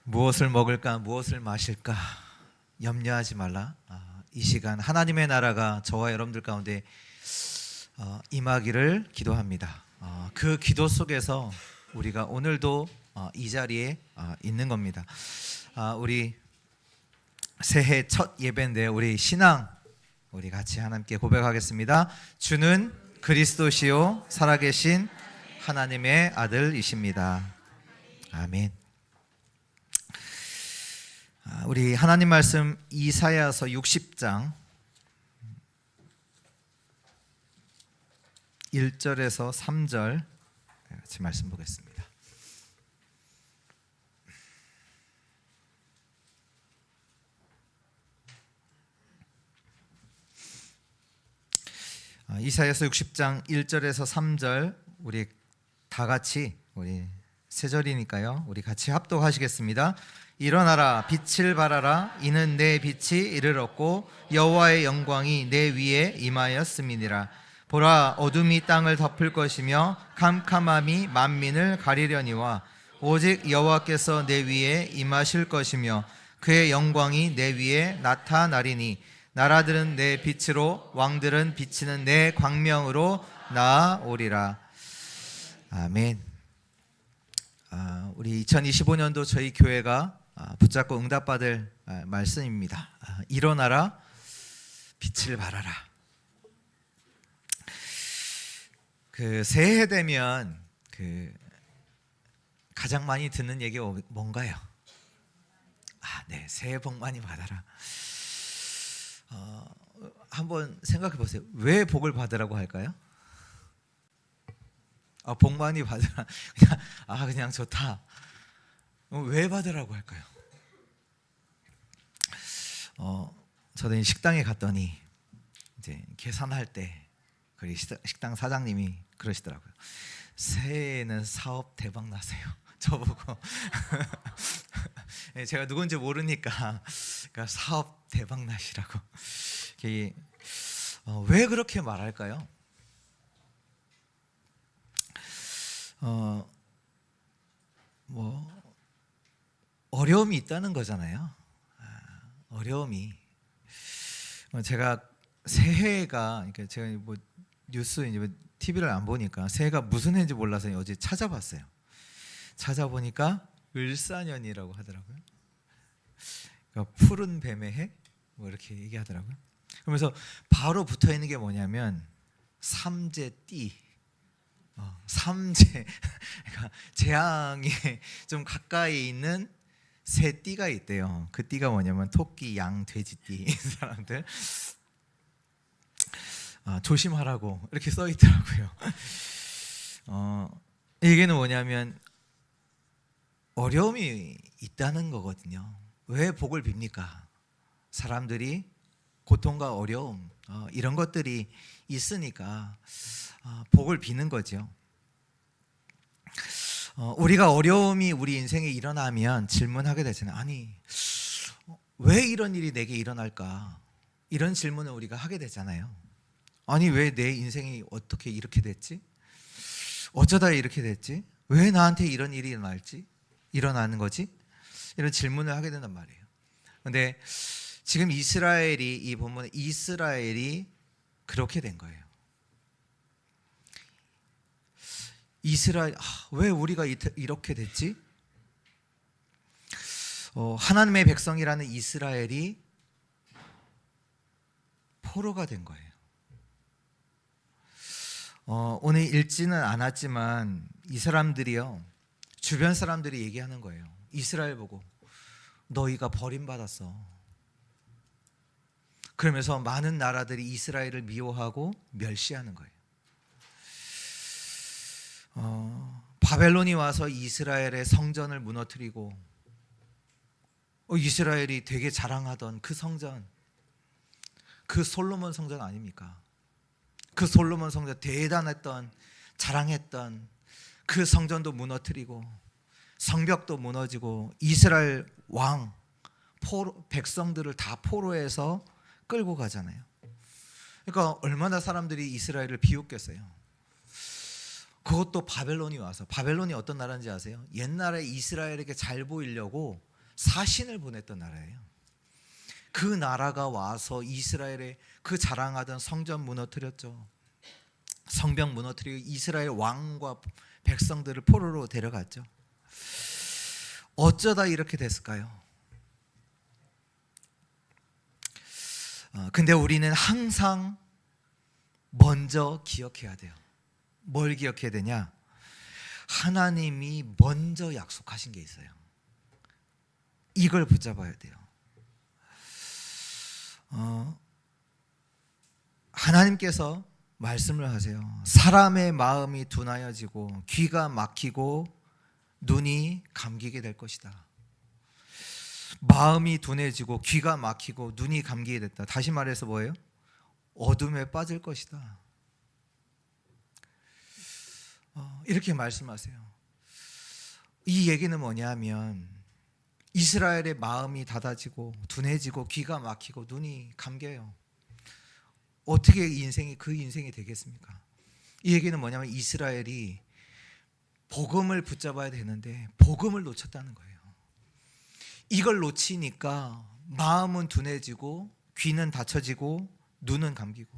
무엇을 먹을까, 무엇을 마실까 염려하지 말라. 이 시간 하나님의 나라가 저와 여러분들 가운데 임하기를 기도합니다. 그 기도 속에서 우리가 오늘도 이 자리에 있는 겁니다. 우리 새해 첫 예배인데 우리 신앙 우리 같이 하나님께 고백하겠습니다. 주는 그리스도시요 살아계신 하나님의 아들이십니다. 아멘. 우리 하나님 말씀 이사야서 60장 1절에서 3절 같이 말씀 보겠습니다. 이사야서 60장 1절에서 3절 우리 다 같이 우리 세 절이니까요. 우리 같이 합독하시겠습니다. 일어나라 빛을 발하라 이는 내 빛이 이르렀고 여호와의 영광이 내 위에 임하였음이니라. 보라 어둠이 땅을 덮을 것이며 캄캄함이 만민을 가리려니와 오직 여호와께서 내 위에 임하실 것이며 그의 영광이 내 위에 나타나리니 나라들은 내 빛으로 왕들은 비치는 내 광명으로 나아오리라. 아멘. 우리 2025년도 저희 교회가 붙잡고 응답받을 말씀입니다. 일어나라 빛을 발하라. 그 새해 되면 그 가장 많이 듣는 얘기가 뭔가요? 네, 새해 복 많이 받아라. 한번 생각해 보세요. 왜 복을 받으라고 할까요? 복 많이 받으라. 그냥 좋다. 왜 받으라고 할까요? 저도 식당에 갔더니 이제 계산할 때 그 식당 사장님이 그러시더라고요. 새해에는 사업 대박 나세요. 저보고 제가 누군지 모르니까 그러니까 사업 대박 나시라고. 왜 그렇게 말할까요? 어려움이 있다는 거잖아요. 어려움이. 제가 새해가 제가 뉴스 이제 TV를 안 보니까 새해가 무슨 해인지 몰라서 어제 찾아봤어요. 찾아보니까 을사년이라고 하더라고요. 그러니까 푸른 뱀의 해? 이렇게 얘기하더라고요. 그러면서 바로 붙어 있는 게 뭐냐면 삼재띠. 삼재, 그러니까 재앙에 좀 가까이 있는 새 띠가 있대요. 그 띠가 뭐냐면 토끼, 양, 돼지띠. 이 사람들 조심하라고 이렇게 써 있더라고요. 이게는 뭐냐면 어려움이 있다는 거거든요. 왜 복을 빕니까? 사람들이 고통과 어려움 이런 것들이 있으니까 복을 비는 거죠. 우리가 어려움이 우리 인생에 일어나면 질문하게 되잖아요. 아니 왜 이런 일이 내게 일어날까? 이런 질문을 우리가 하게 되잖아요. 아니 왜 내 인생이 어떻게 이렇게 됐지? 어쩌다 이렇게 됐지? 왜 나한테 이런 일이 일어나는 거지? 이런 질문을 하게 된단 말이에요. 그런데 지금 이 본문에 이스라엘이 그렇게 된 거예요. 이스라엘, 왜 우리가 이렇게 됐지? 하나님의 백성이라는 이스라엘이 포로가 된 거예요. 오늘 읽지는 않았지만 이 사람들이요, 주변 사람들이 얘기하는 거예요. 이스라엘 보고 너희가 버림받았어. 그러면서 많은 나라들이 이스라엘을 미워하고 멸시하는 거예요. 바벨론이 와서 이스라엘의 성전을 무너뜨리고 이스라엘이 되게 자랑하던 그 성전, 그 솔로몬 성전 아닙니까? 그 솔로몬 성전 대단했던 자랑했던 그 성전도 무너뜨리고 성벽도 무너지고 이스라엘 왕 백성들을 다 포로해서 끌고 가잖아요. 그러니까 얼마나 사람들이 이스라엘을 비웃겠어요. 그것도 바벨론이 와서, 바벨론이 어떤 나라인지 아세요? 옛날에 이스라엘에게 잘 보이려고 사신을 보냈던 나라예요. 그 나라가 와서 이스라엘의 그 자랑하던 성전 무너뜨렸죠. 성벽 무너뜨리고 이스라엘 왕과 백성들을 포로로 데려갔죠. 어쩌다 이렇게 됐을까요? 근데 우리는 항상 먼저 기억해야 돼요. 뭘 기억해야 되냐? 하나님이 먼저 약속하신 게 있어요. 이걸 붙잡아야 돼요. 하나님께서 말씀을 하세요. 사람의 마음이 둔하여지고 귀가 막히고 눈이 감기게 될 것이다. 마음이 둔해지고 귀가 막히고 눈이 감기게 됐다. 다시 말해서 뭐예요? 어둠에 빠질 것이다. 이렇게 말씀하세요. 이 얘기는 뭐냐면 이스라엘의 마음이 닫아지고 둔해지고 귀가 막히고 눈이 감겨요. 어떻게 그 인생이 되겠습니까? 이 얘기는 뭐냐면 이스라엘이 복음을 붙잡아야 되는데 복음을 놓쳤다는 거예요. 이걸 놓치니까 마음은 둔해지고 귀는 닫혀지고 눈은 감기고,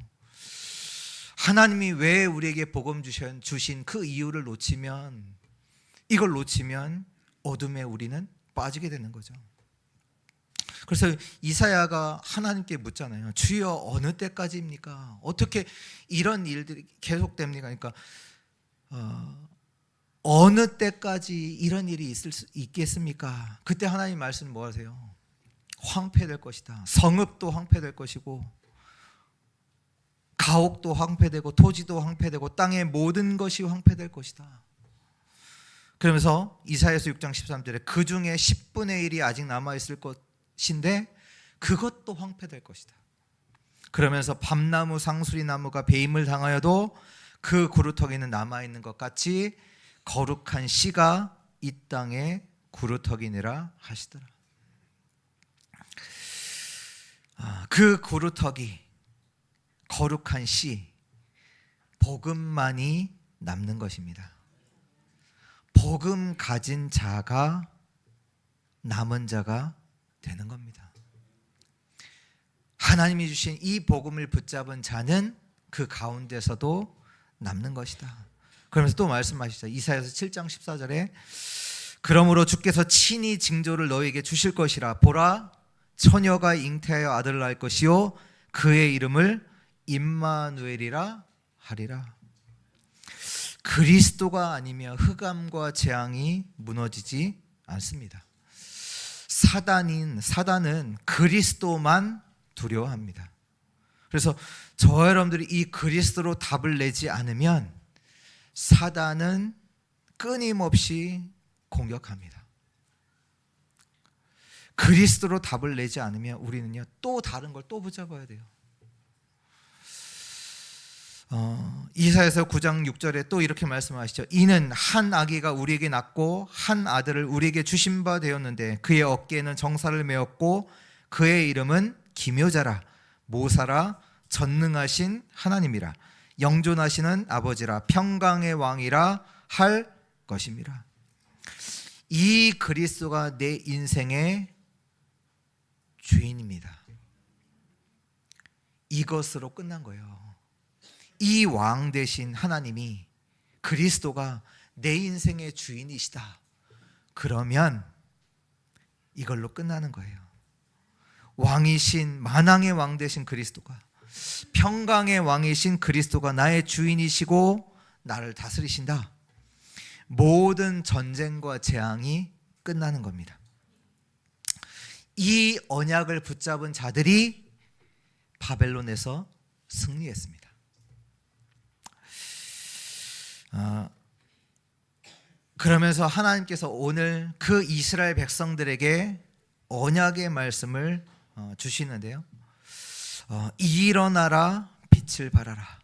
하나님이 왜 우리에게 복음 주신 그 이유를 놓치면, 이걸 놓치면 어둠에 우리는 빠지게 되는 거죠. 그래서 이사야가 하나님께 묻잖아요. 주여 어느 때까지입니까? 어떻게 이런 일들이 계속됩니까? 그러니까 어느 때까지 이런 일이 있을 수 있겠습니까? 그때 하나님 말씀 뭐 하세요? 황폐될 것이다. 성읍도 황폐될 것이고 가옥도 황폐되고 토지도 황폐되고 땅의 모든 것이 황폐될 것이다. 그러면서 이사야서 6장 13절에 그 중에 10분의 1이 아직 남아있을 것인데 그것도 황폐될 것이다. 그러면서 밤나무 상수리나무가 배임을 당하여도 그 구루터기는 남아있는 것 같이 거룩한 씨가 이 땅에 구루터기니라 하시더라. 그 구루터기, 거룩한 씨, 복음만이 남는 것입니다. 복음 가진 자가 남은 자가 되는 겁니다. 하나님이 주신 이 복음을 붙잡은 자는 그 가운데서도 남는 것이다. 그러면서 또 말씀하시죠. 이사야서 7장 14절에 그러므로 주께서 친히 징조를 너에게 주실 것이라. 보라, 처녀가 잉태하여 아들을 낳을 것이요 그의 이름을 임마누엘이라 하리라. 그리스도가 아니면 흑암과 재앙이 무너지지 않습니다. 사단은 그리스도만 두려워합니다. 그래서 저와 여러분들이 이 그리스도로 답을 내지 않으면 사단은 끊임없이 공격합니다. 그리스도로 답을 내지 않으면 우리는요 또 다른 걸 또 붙잡아야 돼요. 이사야서 9장 6절에 또 이렇게 말씀하시죠. 이는 한 아기가 우리에게 낳고 한 아들을 우리에게 주신 바 되었는데 그의 어깨에는 정사를 메었고 그의 이름은 기묘자라, 모사라, 전능하신 하나님이라, 영존하시는 아버지라, 평강의 왕이라 할 것입니다. 이 그리스도가 내 인생의 주인입니다. 이것으로 끝난 거예요. 이 왕 대신 하나님이, 그리스도가 내 인생의 주인이시다. 그러면 이걸로 끝나는 거예요. 왕이신, 만왕의 왕 되신 그리스도가, 평강의 왕이신 그리스도가 나의 주인이시고 나를 다스리신다. 모든 전쟁과 재앙이 끝나는 겁니다. 이 언약을 붙잡은 자들이 바벨론에서 승리했습니다. 그러면서 하나님께서 오늘 그 이스라엘 백성들에게 언약의 말씀을 주시는데요. 일어나라, 빛을 발하라.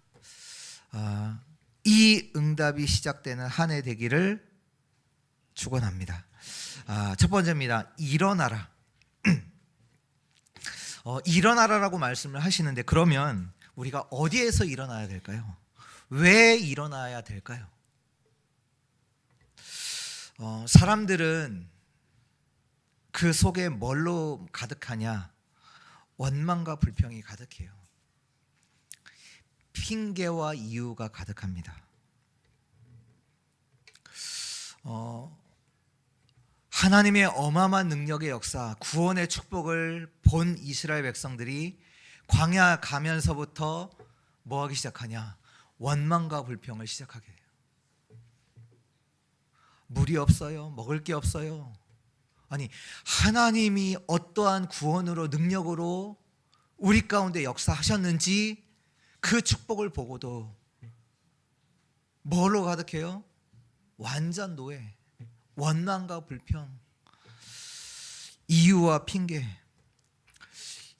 이 응답이 시작되는 한 해 되기를 축원합니다. 첫 번째입니다. 일어나라. 일어나라라고 말씀을 하시는데, 그러면 우리가 어디에서 일어나야 될까요? 왜 일어나야 될까요? 사람들은 그 속에 뭘로 가득하냐? 원망과 불평이 가득해요. 핑계와 이유가 가득합니다. 하나님의 어마어마한 능력의 역사, 구원의 축복을 본 이스라엘 백성들이 광야 가면서부터 뭐 하기 시작하냐? 원망과 불평을 시작하게 돼요. 물이 없어요. 먹을 게 없어요. 아니, 하나님이 어떠한 구원으로 능력으로 우리 가운데 역사하셨는지 그 축복을 보고도 뭘로 가득해요? 완전 노예, 원망과 불평, 이유와 핑계.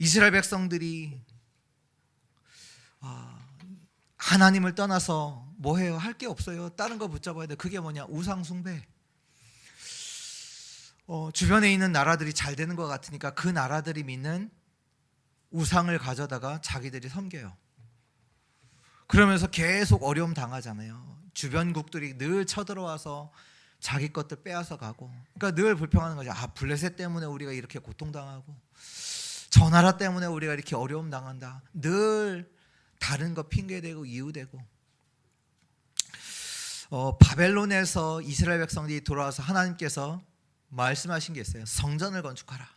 이스라엘 백성들이 하나님을 떠나서 뭐 해요? 할 게 없어요. 다른 거 붙잡아야 돼. 그게 뭐냐? 우상 숭배. 주변에 있는 나라들이 잘 되는 것 같으니까 그 나라들이 믿는 우상을 가져다가 자기들이 섬겨요. 그러면서 계속 어려움 당하잖아요. 주변국들이 늘 쳐들어와서 자기 것들 빼앗아 가고, 그러니까 늘 불평하는 거죠. 블레셋 때문에 우리가 이렇게 고통당하고, 저 나라 때문에 우리가 이렇게 어려움 당한다. 늘 다른 거 핑계대고 이유대고. 바벨론에서 이스라엘 백성들이 돌아와서 하나님께서 말씀하신 게 있어요. 성전을 건축하라.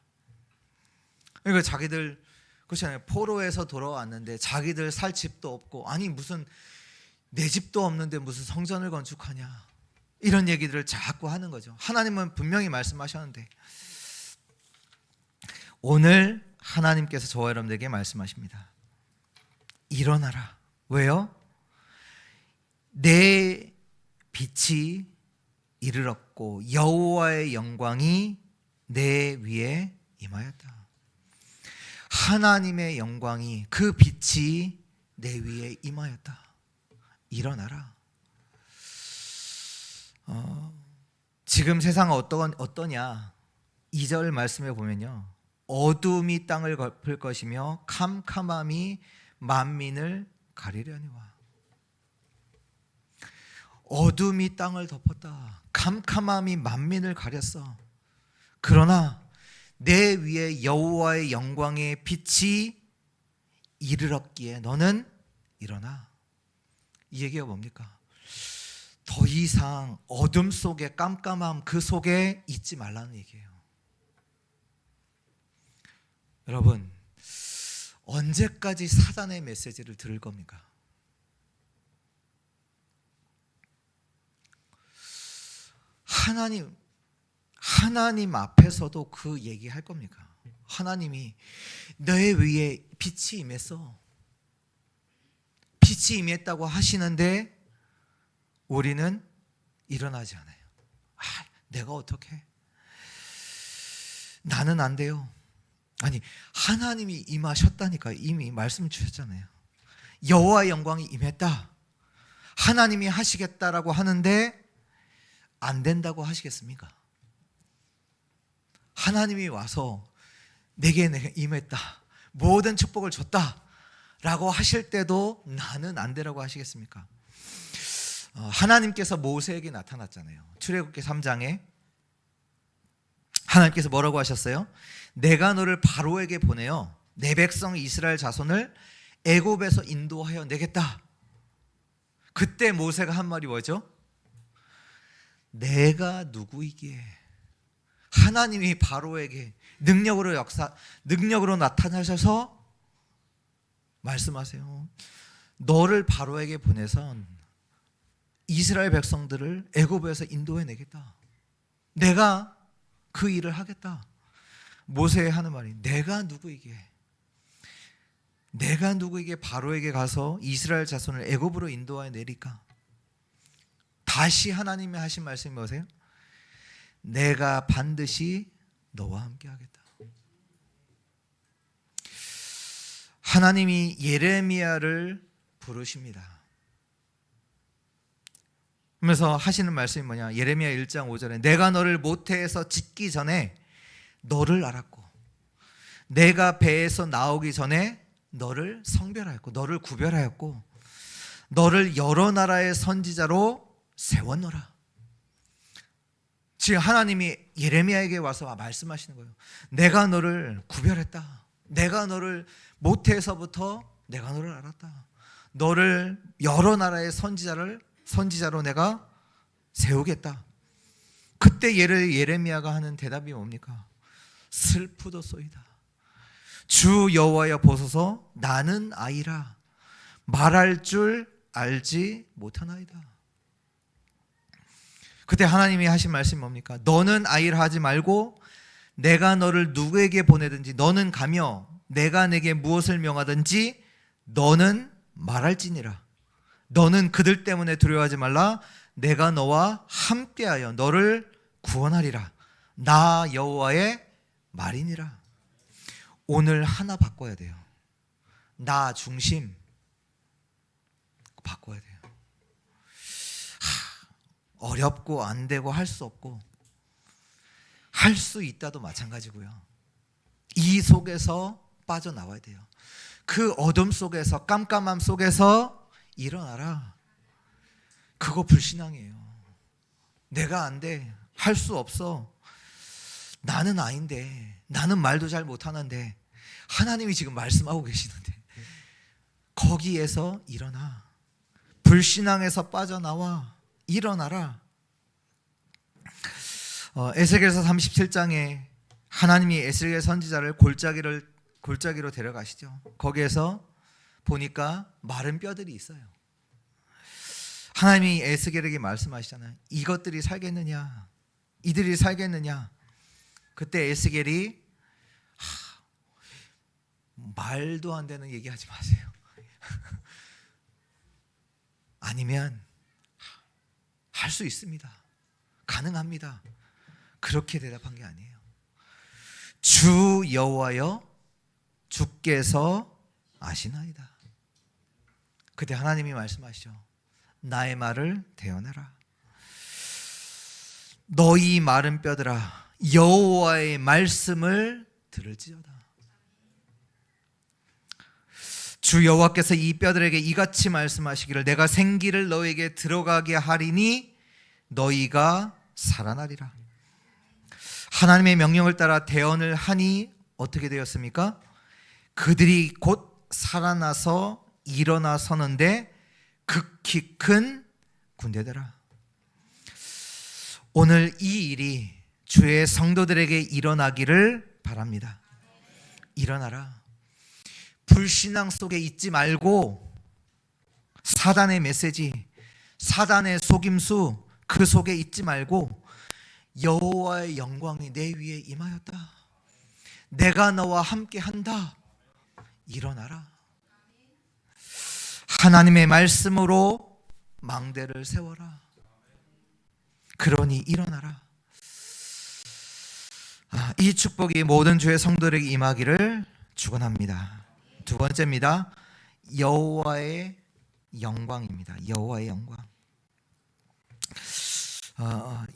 그러니까 자기들, 그렇잖아요. 포로에서 돌아왔는데 자기들 살 집도 없고, 아니 무슨 내 집도 없는데 무슨 성전을 건축하냐, 이런 얘기들을 자꾸 하는 거죠. 하나님은 분명히 말씀하셨는데 오늘 하나님께서 저와 여러분들에게 말씀하십니다. 일어나라. 왜요? 내 빛이 이르렀고 여호와의 영광이 내 위에 임하였다. 하나님의 영광이, 그 빛이 내 위에 임하였다. 일어나라. 지금 세상은 어떠냐? 2절 말씀에 보면요, 어둠이 땅을 덮을 것이며 캄캄함이 만민을 가리려니와. 어둠이 땅을 덮었다. 캄캄함이 만민을 가렸어. 그러나 내 위에 여호와의 영광의 빛이 이르렀기에 너는 일어나. 이 얘기가 뭡니까? 더 이상 어둠 속에, 깜깜함 그 속에 있지 말라는 얘기예요. 여러분, 언제까지 사단의 메시지를 들을 겁니까? 하나님 앞에서도 그 얘기할 겁니까? 하나님이 너의 위에 빛이 임했어, 빛이 임했다고 하시는데 우리는 일어나지 않아요. 내가 어떻게? 나는 안 돼요. 아니, 하나님이 임하셨다니까. 이미 말씀 주셨잖아요. 여호와의 영광이 임했다, 하나님이 하시겠다라고 하는데 안 된다고 하시겠습니까? 하나님이 와서 내게 임했다, 모든 축복을 줬다 라고 하실 때도 나는 안 되라고 하시겠습니까? 하나님께서 모세에게 나타났잖아요. 출애굽기 3장에 하나님께서 뭐라고 하셨어요? 내가 너를 바로에게 보내어 내 백성 이스라엘 자손을 애굽에서 인도하여 내겠다. 그때 모세가 한 말이 뭐죠? 내가 누구이기에. 하나님이 바로에게 능력으로 나타나셔서 말씀하세요. 너를 바로에게 보내선 이스라엘 백성들을 애굽에서 인도해 내겠다. 내가 그 일을 하겠다. 모세의 하는 말이 내가 누구이기에 바로에게 가서 이스라엘 자손을 애굽으로 인도하여 내리까. 다시 하나님이 하신 말씀이 뭐세요? 내가 반드시 너와 함께 하겠다. 하나님이 예레미야를 부르십니다. 그러면서 하시는 말씀이 뭐냐? 예레미야 1장 5절에 내가 너를 모태에서 짓기 전에 너를 알았고 내가 배에서 나오기 전에 너를 성별하였고 너를 구별하였고 너를 여러 나라의 선지자로 세웠노라. 지금 하나님이 예레미야에게 와서 말씀하시는 거예요. 내가 너를 구별했다. 내가 너를 모태에서부터 내가 너를 알았다. 너를 여러 나라의 선지자로 내가 세우겠다. 그때 예레미야가 하는 대답이 뭡니까? 슬프도소이다. 주 여호와여 보소서, 나는 아이라 말할 줄 알지 못하나이다. 그때 하나님이 하신 말씀이 뭡니까? 너는 아이라 하지 말고 내가 너를 누구에게 보내든지 너는 가며 내가 내게 무엇을 명하든지 너는 말할지니라. 너는 그들 때문에 두려워하지 말라. 내가 너와 함께하여 너를 구원하리라. 나 여호와의 말이니라. 오늘 하나 바꿔야 돼요. 나 중심 바꿔야 돼요. 어렵고 안 되고 할 수 없고, 할 수 있다도 마찬가지고요. 이 속에서 빠져나와야 돼요. 그 어둠 속에서, 깜깜함 속에서 일어나라. 그거 불신앙이에요. 내가 안 돼, 할 수 없어, 나는 아닌데, 나는 말도 잘 못하는데, 하나님이 지금 말씀하고 계시는데 거기에서 일어나. 불신앙에서 빠져나와 일어나라. 에스겔서 37장에 하나님이 에스겔 선지자를 골짜기로 데려가시죠. 거기에서 보니까 마른 뼈들이 있어요. 하나님이 에스겔에게 말씀하시잖아요. 이것들이 살겠느냐? 이들이 살겠느냐? 그때 에스겔이 말도 안 되는 얘기하지 마세요. 아니면 할 수 있습니다. 가능합니다. 그렇게 대답한 게 아니에요. 주 여호와여 주께서 아시나이다. 그때 하나님이 말씀하시죠. 나의 말을 대언해라. 너희 마른 뼈들아 여호와의 말씀을 들을지어다. 주 여호와께서 이 뼈들에게 이같이 말씀하시기를 내가 생기를 너에게 들어가게 하리니 너희가 살아나리라. 하나님의 명령을 따라 대언을 하니 어떻게 되었습니까? 그들이 곧 살아나서 일어나 서는데 극히 큰 군대더라. 오늘 이 일이 주의 성도들에게 일어나기를 바랍니다. 일어나라. 불신앙 속에 있지 말고 사단의 메시지, 사단의 속임수 그 속에 있지 말고 여호와의 영광이 내 위에 임하였다. 내가 너와 함께 한다. 일어나라. 하나님의 말씀으로 망대를 세워라. 그러니 일어나라. 이 축복이 모든 주의 성도들에게 임하기를 축원합니다. 두 번째입니다. 여호와의 영광입니다. 여호와의 영광.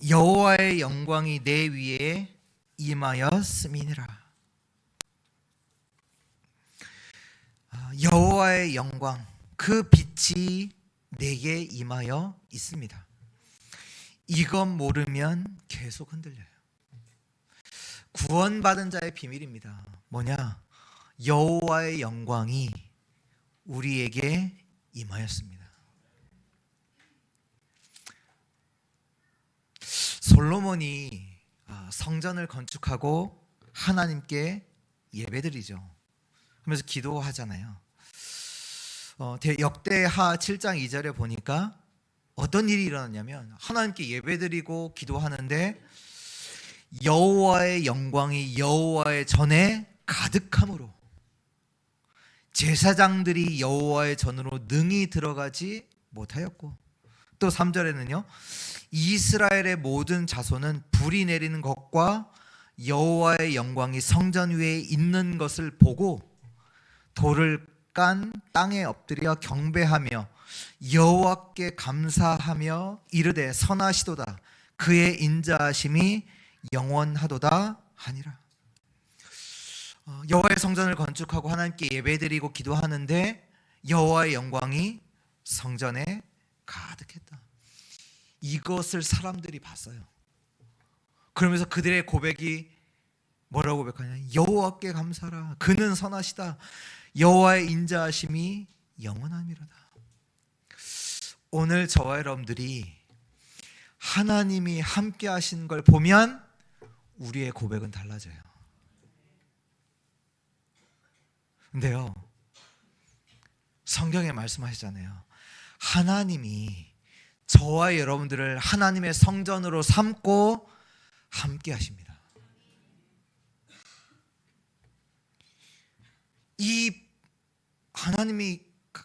여호와의 영광이 내 위에 임하였음이니라. 여호와의 영광, 그 빛이 내게 임하여 있습니다. 이것 모르면 계속 흔들려요. 구원받은 자의 비밀입니다. 뭐냐? 여호와의 영광이 우리에게 임하였습니다. 솔로몬이 성전을 건축하고 하나님께 예배드리죠. 그러면서 기도하잖아요. 역대하 7장 2절에 보니까 어떤 일이 일어났냐면 하나님께 예배드리고 기도하는데 여호와의 영광이 여호와의 전에 가득함으로 제사장들이 여호와의 전으로 능히 들어가지 못하였고, 또 3절에는요 이스라엘의 모든 자손은 불이 내리는 것과 여호와의 영광이 성전 위에 있는 것을 보고 돌을 깐 땅에 엎드려 경배하며 여호와께 감사하며 이르되 선하시도다. 그의 인자하심이 영원하도다 하니라. 여호와의 성전을 건축하고 하나님께 예배드리고 기도하는데 여호와의 영광이 성전에 가득했다. 이것을 사람들이 봤어요. 그러면서 그들의 고백이 뭐라고 고백하냐? 여호와께 감사하라. 그는 선하시다. 여호와의 인자하심이 영원함이로다. 오늘 저와 여러분들이 하나님이 함께 하신 걸 보면 우리의 고백은 달라져요. 근데요, 성경에 말씀하시잖아요. 하나님이 저와 여러분들을 하나님의 성전으로 삼고 함께 하십니다. 이 하나님이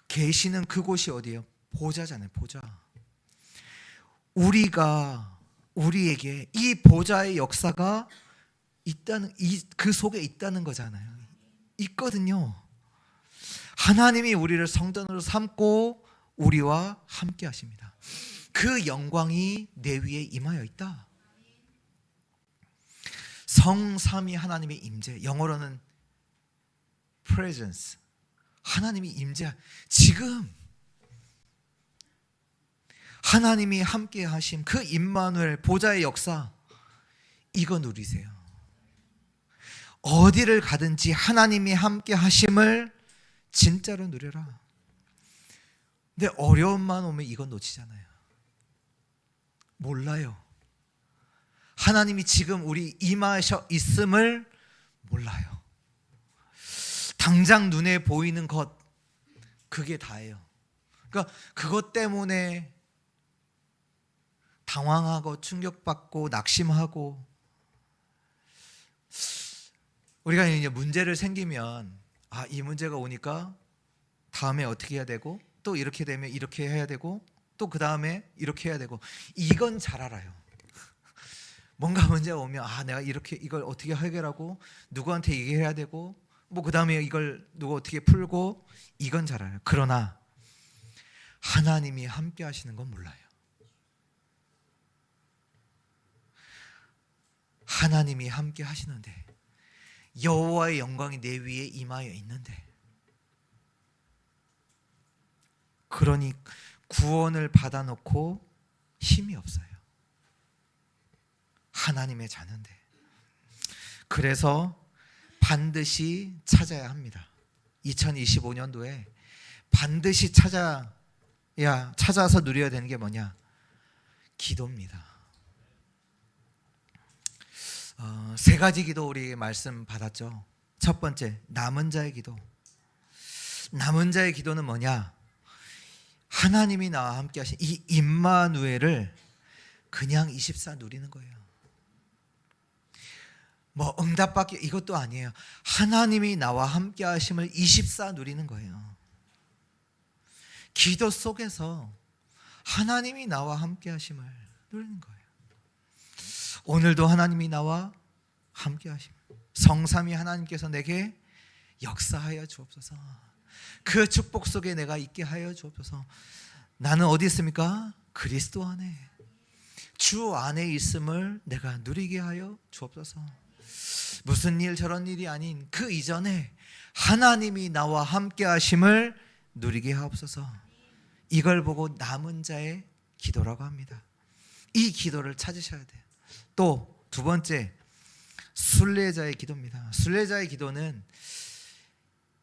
계시는 그곳이 어디예요? 보좌잖아요. 보좌. 우리에게 이 보좌의 역사가 있다는, 그 속에 있다는 거잖아요. 있거든요. 하나님이 우리를 성전으로 삼고 우리와 함께 하십니다. 그 영광이 내 위에 임하여 있다. 성삼위 하나님의 임재, 영어로는 presence, 하나님이 임재. 지금 하나님이 함께 하심 그 임마누엘 보좌의 역사, 이거 누리세요. 어디를 가든지 하나님이 함께 하심을 진짜로 누려라. 근데 어려움만 오면 이건 놓치잖아요. 몰라요. 하나님이 지금 우리 임하셔 있음을 몰라요. 당장 눈에 보이는 것, 그게 다예요. 그러니까 그것 때문에 당황하고 충격받고 낙심하고, 우리가 이제 문제를 생기면 이 문제가 오니까 다음에 어떻게 해야 되고, 또 이렇게 되면 이렇게 해야 되고, 또 그 다음에 이렇게 해야 되고, 이건 잘 알아요. 뭔가 문제가 오면 내가 이걸 어떻게 해결하고, 누구한테 얘기해야 되고, 뭐 그 다음에 이걸 누가 어떻게 풀고, 이건 잘 알아요. 그러나 하나님이 함께 하시는 건 몰라요. 하나님이 함께 하시는데, 여호와의 영광이 내 위에 임하여 있는데, 그러니 구원을 받아놓고 힘이 없어요. 하나님의 자녀인데. 그래서 반드시 찾아야 합니다. 2025년도에 반드시 찾아서 누려야 되는 게 뭐냐? 기도입니다. 세 가지 기도 우리 말씀 받았죠. 첫 번째, 남은 자의 기도. 남은 자의 기도는 뭐냐? 하나님이 나와 함께 하신 이 임마누엘을 그냥 24 누리는 거예요. 뭐 응답받기 이것도 아니에요. 하나님이 나와 함께 하심을 24 누리는 거예요. 기도 속에서 하나님이 나와 함께 하심을 누리는 거예요. 오늘도 하나님이 나와 함께 하심, 성삼위 하나님께서 내게 역사하여 주옵소서. 그 축복 속에 내가 있게 하여 주옵소서. 나는 어디 있습니까? 그리스도 안에, 주 안에 있음을 내가 누리게 하여 주옵소서. 무슨 일 저런 일이 아닌 그 이전에 하나님이 나와 함께 하심을 누리게 하옵소서. 이걸 보고 남은 자의 기도라고 합니다. 이 기도를 찾으셔야 돼요. 또 두 번째, 순례자의 기도입니다. 순례자의 기도는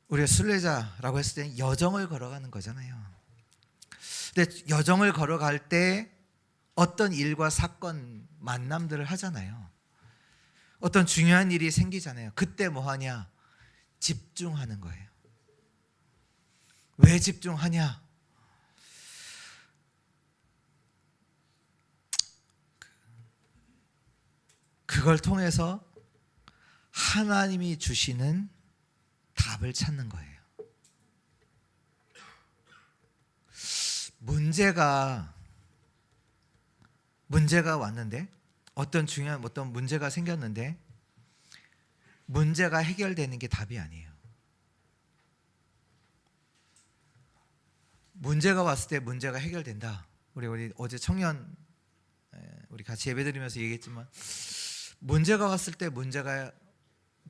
우리가 순례자라고 했을 때 여정을 걸어가는 거잖아요. 근데 여정을 걸어갈 때 어떤 일과 사건, 만남들을 하잖아요. 어떤 중요한 일이 생기잖아요. 그때 뭐 하냐? 집중하는 거예요. 왜 집중하냐? 그걸 통해서 하나님이 주시는 답을 찾는 거예요. 문제가 왔는데, 어떤 문제가 생겼는데 문제가 해결되는 게 답이 아니에요. 문제가 왔을 때 문제가 해결된다. 우리 어제 청년 우리 같이 예배드리면서 얘기했지만, 문제가 왔을 때 문제가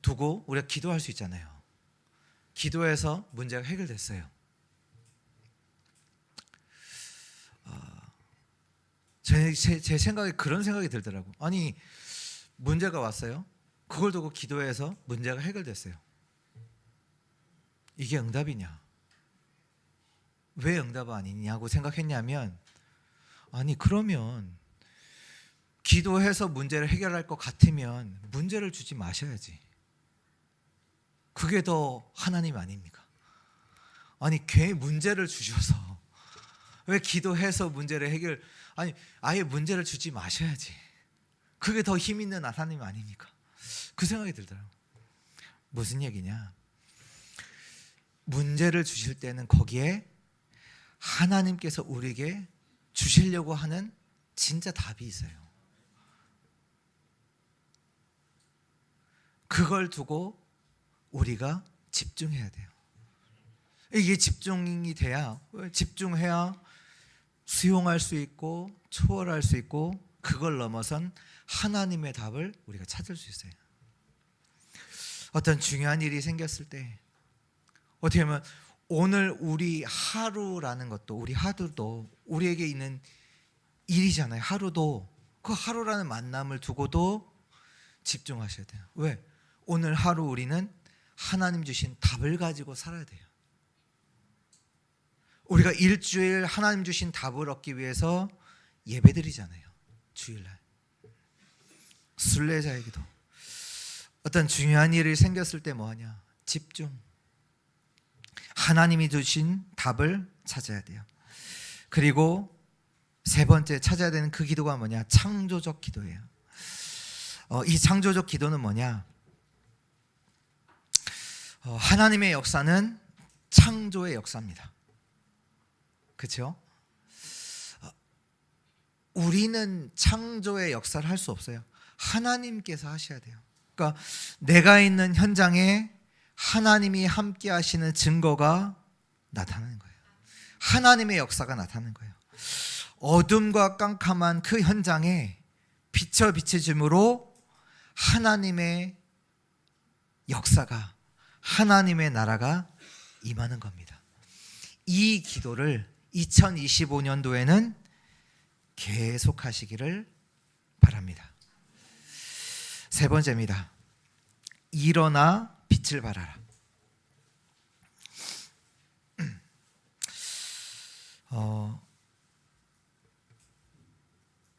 두고 우리가 기도할 수 있잖아요. 기도해서 문제가 해결됐어요. 제 생각에 그런 생각이 들더라고. 아니, 문제가 왔어요. 그걸 두고 기도해서 문제가 해결됐어요. 이게 응답이냐? 왜 응답 아니냐고 생각했냐면, 아니 그러면 기도해서 문제를 해결할 것 같으면 문제를 주지 마셔야지. 그게 더 하나님 아닙니까? 아니 괜히 문제를 주셔서 왜 기도해서 문제를 아니 아예 문제를 주지 마셔야지. 그게 더 힘 있는 하나님 아닙니까? 그 생각이 들더라고요. 무슨 얘기냐? 문제를 주실 때는 거기에 하나님께서 우리에게 주시려고 하는 진짜 답이 있어요. 그걸 두고 우리가 집중해야 돼요. 이게 집중이 돼야, 집중해야 수용할 수 있고 초월할 수 있고 그걸 넘어선 하나님의 답을 우리가 찾을 수 있어요. 어떤 중요한 일이 생겼을 때 어떻게 보면 오늘 우리 하루라는 것도, 우리 하루도 우리에게 있는 일이잖아요. 하루도 그 하루라는 만남을 두고도 집중하셔야 돼요. 왜? 오늘 하루 우리는 하나님 주신 답을 가지고 살아야 돼요. 우리가 일주일 하나님 주신 답을 얻기 위해서 예배드리잖아요. 주일날 순례자의 기도. 어떤 중요한 일이 생겼을 때 뭐하냐? 집중. 하나님이 주신 답을 찾아야 돼요. 그리고 세 번째 찾아야 되는 그 기도가 뭐냐? 창조적 기도예요. 이 창조적 기도는 뭐냐? 하나님의 역사는 창조의 역사입니다. 그렇죠? 우리는 창조의 역사를 할 수 없어요. 하나님께서 하셔야 돼요. 그러니까 내가 있는 현장에 하나님이 함께 하시는 증거가 나타나는 거예요. 하나님의 역사가 나타나는 거예요. 어둠과 깜깜한 그 현장에 빛을 비춰줌으로 하나님의 역사가, 하나님의 나라가 임하는 겁니다. 이 기도를 2025년도에는 계속 하시기를 바랍니다. 세 번째입니다. 일어나 빛을 발하라.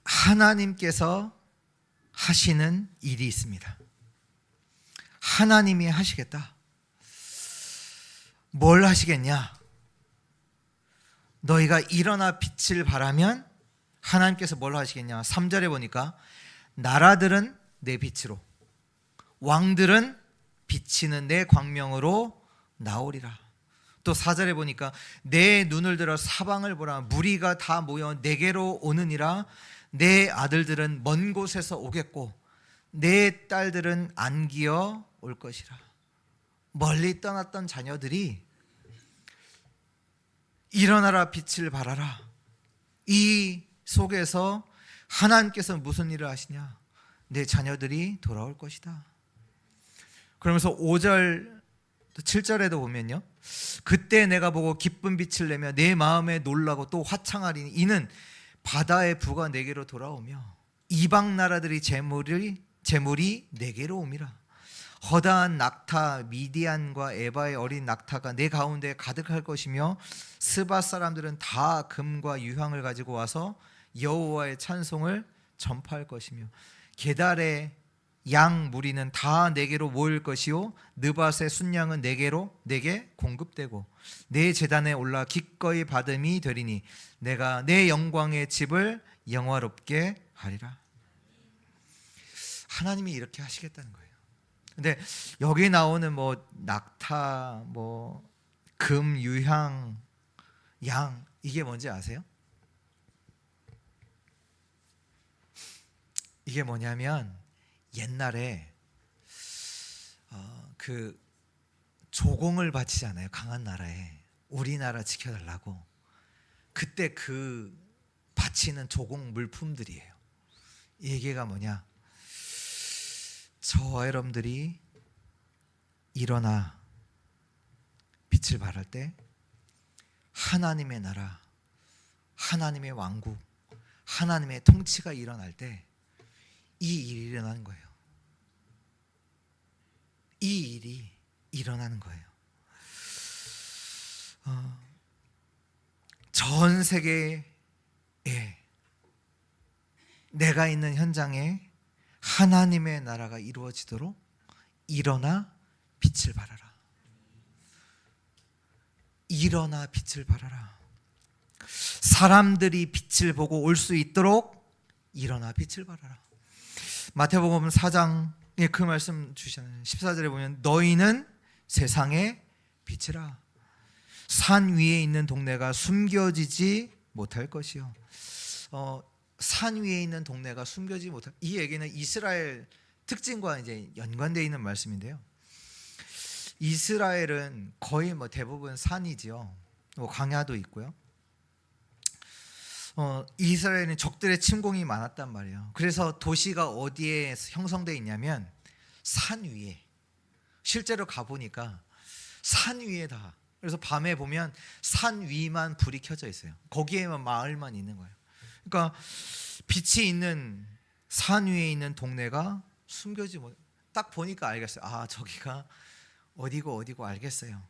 하나님께서 하시는 일이 있습니다. 하나님이 하시겠다. 뭘 하시겠냐? 너희가 일어나 빛을 발하면 하나님께서 뭘 하시겠냐? 3절에 보니까 나라들은 내 빛으로, 왕들은 비치는 내 광명으로 나오리라. 또 4절에 보니까 내 눈을 들어 사방을 보라. 무리가 다 모여 내게로 오느니라. 내 아들들은 먼 곳에서 오겠고 내 딸들은 안기어 올 것이라. 멀리 떠났던 자녀들이 일어나라 빛을 발하라. 이 속에서 하나님께서 무슨 일을 하시냐? 내 자녀들이 돌아올 것이다. 그러면서 5절 7절에도 보면요, 그때 내가 보고 기쁜 빛을 내며 내 마음에 놀라고 또 화창하리니 이는 바다의 부가 내게로 돌아오며 이방 나라들이 재물이 내게로 옴이라. 허다한 낙타 미디안과 에바의 어린 낙타가 내 가운데 가득할 것이며 스바 사람들은 다 금과 유향을 가지고 와서 여호와의 찬송을 전파할 것이며 게달의 양 무리는 다 내게로 모일 것이요 느밧의 순양은 내게 공급되고 내 제단에 올라 기꺼이 받음이 되리니 내가 내 영광의 집을 영화롭게 하리라. 하나님이 이렇게 하시겠다는 거예요. 근데 여기 나오는 뭐 낙타, 뭐 금, 유향, 양, 이게 뭔지 아세요? 이게 뭐냐면 옛날에 그 조공을 바치잖아요. 강한 나라에 우리나라 지켜달라고. 그때 그 바치는 조공 물품들이에요. 이 얘기가 뭐냐? 저와 여러분들이 일어나 빛을 발할 때 하나님의 나라, 하나님의 왕국, 하나님의 통치가 일어날 때 이 일이 일어나는 거예요. 이 일이 일어나는 거예요. 전 세계에 내가 있는 현장에 하나님의 나라가 이루어지도록 일어나 빛을 발하라. 일어나 빛을 발하라. 사람들이 빛을 보고 올 수 있도록 일어나 빛을 발하라. 마태복음 4장에 그 말씀 주시잖아요. 14절에 보면 너희는 세상의 빛이라. 산 위에 있는 동네가 숨겨지지 못할 것이요. 산 위에 있는 동네가 숨겨지지 못할. 이 얘기는 이스라엘 특징과 이제 연관되어 있는 말씀인데요. 이스라엘은 거의 대부분 산이지요. 광야도 있고요. 이스라엘은 적들의 침공이 많았단 말이에요. 그래서 도시가 어디에 형성되어 있냐면 산 위에. 실제로 가보니까 산 위에다. 그래서 밤에 보면 산 위만 불이 켜져 있어요. 거기에만 마을만 있는 거예요. 그러니까 빛이 있는 산 위에 있는 동네가 숨겨지지 못. 딱 보니까 알겠어요. 아, 저기가 어디고 알겠어요.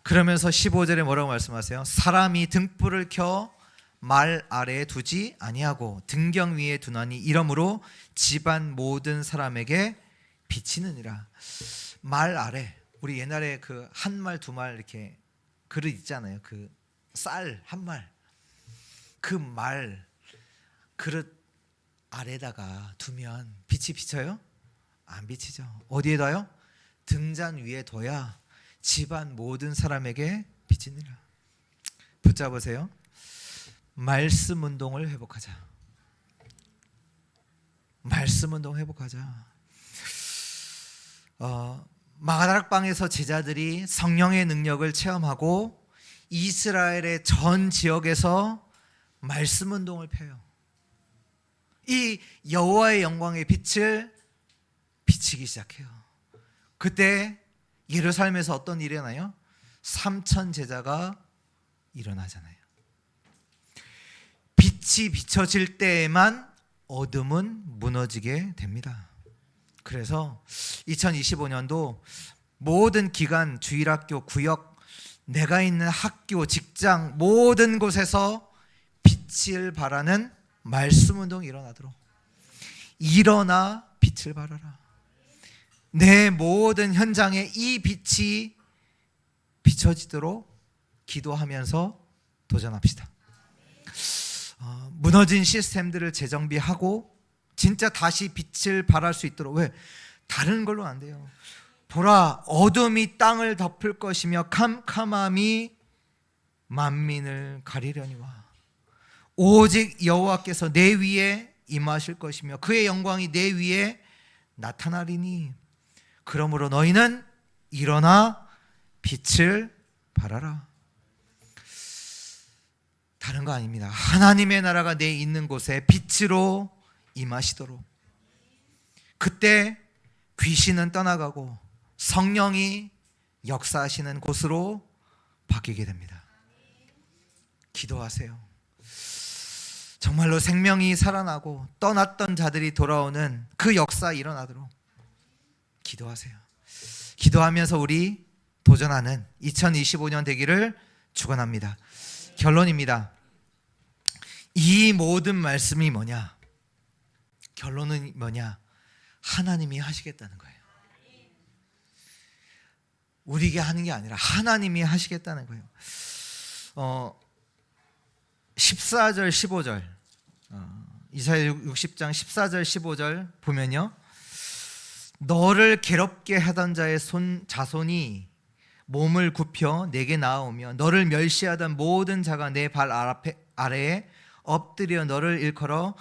그러면서 15절에 뭐라고 말씀하세요? 사람이 등불을 켜 말 아래에 두지 아니하고 등경 위에 두나니 이러므로 집안 모든 사람에게 비치느니라. 말 아래. 우리 옛날에 그 한 말 두 말 이렇게 그릇 있잖아요. 그 쌀 한 말. 그 말 그릇 아래다가 두면 빛이 비쳐요? 안 비치죠. 어디에 둬요? 등잔 위에 둬야 집안 모든 사람에게 비치니라. 붙잡으세요. 말씀 운동을 회복하자. 말씀 운동 회복하자. 마가다락방에서 제자들이 성령의 능력을 체험하고 이스라엘의 전 지역에서 말씀 운동을 펴요. 이 여호와의 영광의 빛을 비치기 시작해요. 그때 예루살렘에서 어떤 일이 일어나요? 3,000 제자가 일어나잖아요. 빛이 비춰질 때에만 어둠은 무너지게 됩니다. 그래서 2025년도 모든 기관, 주일학교, 구역, 내가 있는 학교, 직장 모든 곳에서 빛을 발하는 말씀 운동이 일어나도록 일어나 빛을 발하라. 내 모든 현장에 이 빛이 비춰지도록 기도하면서 도전합시다. 무너진 시스템들을 재정비하고 진짜 다시 빛을 발할 수 있도록. 왜? 다른 걸로 안 돼요. 보라, 어둠이 땅을 덮을 것이며 캄캄함이 만민을 가리려니와 오직 여호와께서 내 위에 임하실 것이며 그의 영광이 내 위에 나타나리니 그러므로 너희는 일어나 빛을 발하라. 다른 거 아닙니다. 하나님의 나라가 내 있는 곳에 빛으로 임하시도록. 그때 귀신은 떠나가고 성령이 역사하시는 곳으로 바뀌게 됩니다. 기도하세요. 정말로 생명이 살아나고 떠났던 자들이 돌아오는 그 역사 일어나도록 기도하세요. 기도하면서 우리 도전하는 2025년 되기를 축원합니다. 결론입니다. 이 모든 말씀이 뭐냐? 결론은 뭐냐? 하나님이 하시겠다는 거예요. 우리에게 하는 게 아니라 하나님이 하시겠다는 거예요. 14절 15절 이사야 60장 14절 15절 보면요, 너를 괴롭게 하던 자의 자손이 몸을 굽혀 내게 나아오며 너를 멸시하던 모든 자가 내 발 아래에 엎드려 너를 일컬어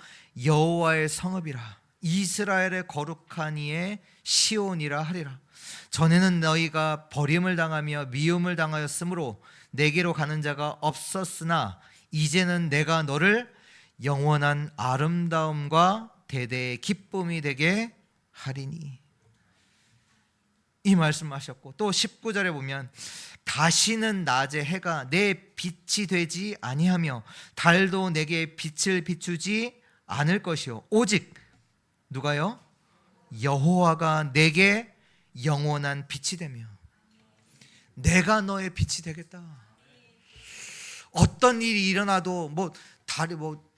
여호와의 성읍이라 이스라엘의 거룩한 이의 시온이라 하리라. 전에는 너희가 버림을 당하며 미움을 당하였으므로 내게로 가는 자가 없었으나 이제는 내가 너를 영원한 아름다움과 대대의 기쁨이 되게 하리니. 이 말씀하셨고 또 19절에 보면 다시는 낮에 해가 내 빛이 되지 아니하며 달도 내게 빛을 비추지 않을 것이요 오직 누가요? 여호와가 내게 영원한 빛이 되며 내가 너의 빛이 되겠다. 어떤 일이 일어나도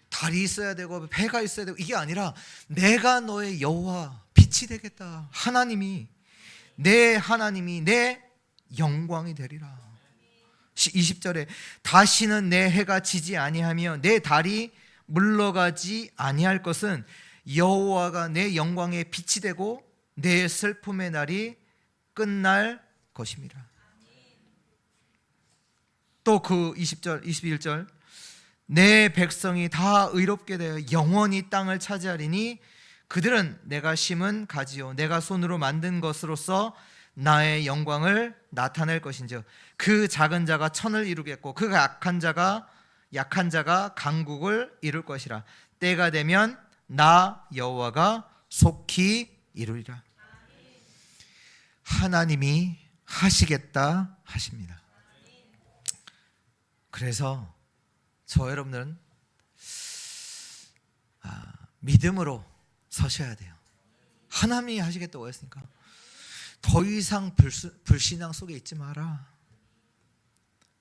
달이 있어야 되고 배가 있어야 되고 이게 아니라 내가 너의 여호와 빛이 되겠다. 내 하나님이 내 영광이 되리라. 20절에 다시는 내 해가 지지 아니하며 내 달이 물러가지 아니할 것은 여호와가 내 영광의 빛이 되고 내 슬픔의 날이 끝날 것입니다. 또 그 20절, 21절 내 백성이 다 의롭게 되어 영원히 땅을 차지하리니 그들은 내가 심은 가지요 내가 손으로 만든 것으로서 나의 영광을 나타낼 것인즉 그 작은 자가 천을 이루겠고 그 약한 자가 강국을 이룰 것이라. 때가 되면 나 여호와가 속히 이루리라. 하나님이 하시겠다 하십니다. 그래서 저 여러분들은 믿음으로 서셔야 돼요. 하나님이 하시겠다고 했으니까 더 이상 불신앙 속에 있지 마라.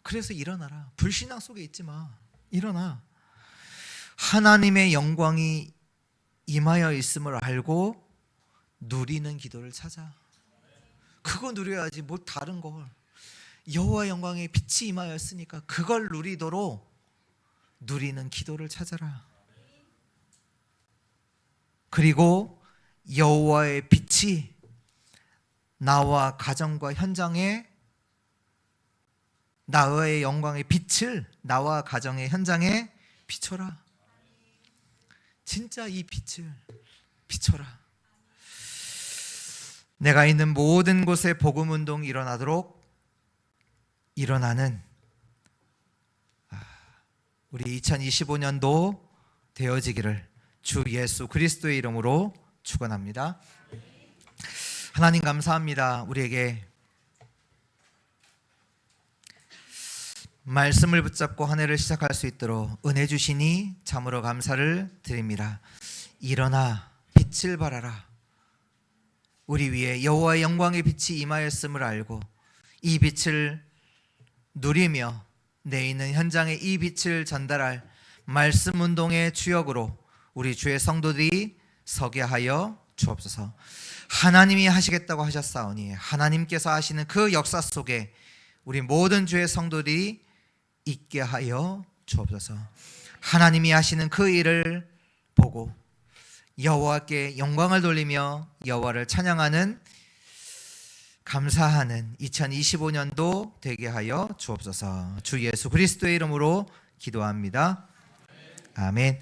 그래서 일어나라. 불신앙 속에 있지 마. 일어나. 하나님의 영광이 임하여 있음을 알고 누리는 기도를 찾아. 그거 누려야지 뭐 다른 걸. 여호와 영광의 빛이 임하였으니까 그걸 누리도록 누리는 기도를 찾아라. 그리고 여호와의 빛이 나와 가정과 현장에 나의 영광의 빛을 나와 가정의 현장에 비춰라. 진짜 이 빛을 비춰라. 내가 있는 모든 곳에 복음운동이 일어나도록 일어나는 우리 2025년도 되어지기를 주 예수 그리스도의 이름으로 축원합니다. 하나님 감사합니다. 우리에게 말씀을 붙잡고 한 해를 시작할 수 있도록 은혜 주시니 참으로 감사를 드립니다. 일어나 빛을 발하라. 우리 위에 여호와의 영광의 빛이 임하였음을 알고 이 빛을 누리며 내 있는 현장에 이 빛을 전달할 말씀 운동의 주역으로 우리 주의 성도들이 서게 하여 주옵소서. 하나님이 하시겠다고 하셨사오니 하나님께서 하시는 그 역사 속에 우리 모든 주의 성도들이 있게 하여 주옵소서. 하나님이 하시는 그 일을 보고 여호와께 영광을 돌리며 여호와를 찬양하는 감사하는 2025년도 되게 하여 주옵소서. 주 예수 그리스도의 이름으로 기도합니다. 아멘.